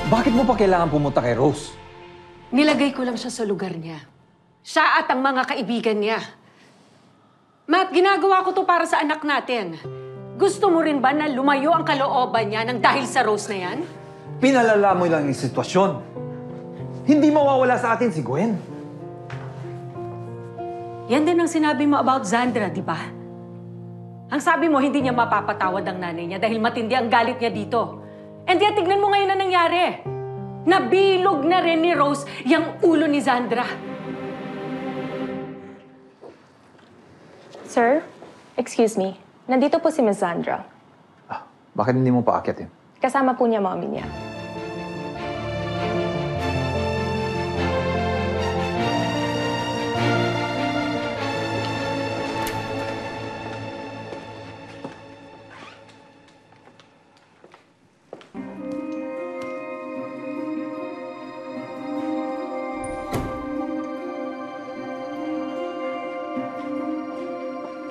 Bakit mo pa kailangan pumunta kay Rose? Nilagay ko lang siya sa lugar niya. Siya at ang mga kaibigan niya. Matt, ginagawa ko to para sa anak natin. Gusto mo rin ba na lumayo ang kalooban niya nang dahil sa Rose na yan? Pinalala mo lang yung sitwasyon. Hindi mawawala sa atin si Gwen. Yan din ang sinabi mo about Zandra, di ba? Ang sabi mo, hindi niya mapapatawad ang nanay niya dahil matindi ang galit niya dito. And yet, tignan mo ngayon na nangyari. Nabilog na rin ni Rose yung ulo ni Zandra. Sir, excuse me. Nandito po si Miss Zandra. Bakit hindi mo paakyatin? Kasama po niya mommy niya.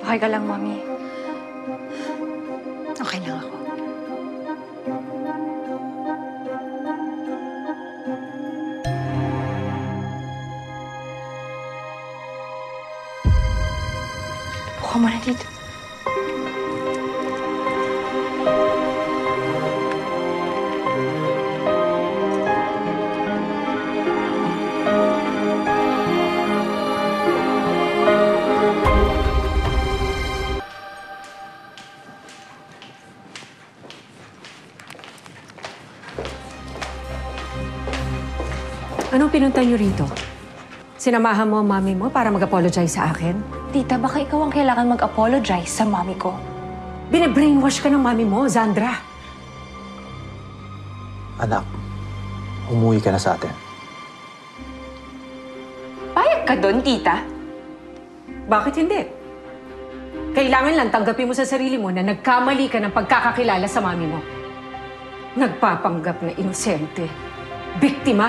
Okay ka lang, Mommy? Okay lang ako. Buka mo na dito. Anong pinunta niyo rito? Sinamahan mo ang mami mo para mag-apologize sa akin? Tita, baka ikaw ang kailangan mag-apologize sa mommy ko. Bine-brainwash ka ng mami mo, Zandra. Anak, umuwi ka na sa atin. Payag ka doon, tita? Bakit hindi? Kailangan lang tanggapin mo sa sarili mo na nagkamali ka ng pagkakakilala sa mami mo. Nagpapanggap na inosente. Biktima.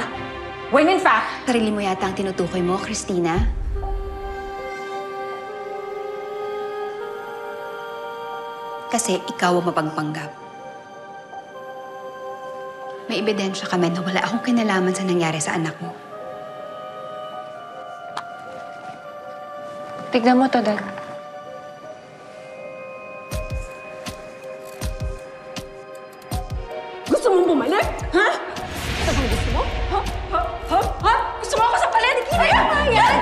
When in fact... Sarili mo yata ang tinutukoy mo, Christina. Kasi ikaw ang mapagpanggap. May ebidensya kami na wala akong kinalaman sa nangyari sa anak mo. Tignan mo to, Dad. Gusto mong bumalik? Ha? Ito bang gusto mo? Ha? Ha? Ha? Ha? Gusto mo ako sa palit? Kaya nga yan!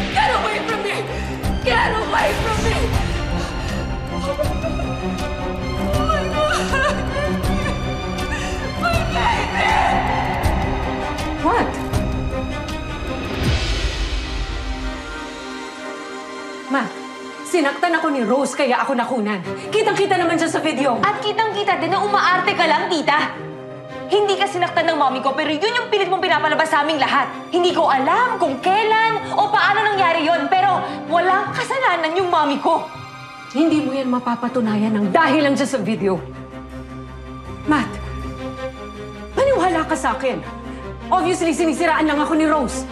Get away from me! Get away from me! Oh my God! My baby! What? Ma, sinaktan ako ni Rose kaya ako nakunan. Kitang-kita naman siya sa video. At kitang-kita din na umaarte ka lang, tita. Hindi ka sinaktan ng mommy ko, pero yun yung pilit mong pinapalabas sa aming lahat. Hindi ko alam kung kailan o paano nangyari yon, pero walang kasalanan yung mommy ko. Hindi mo yan mapapatunayan ng dahil lang dyan sa video. Matt, maniwala ka sa akin. Obviously, sinisiraan lang ako ni Rose.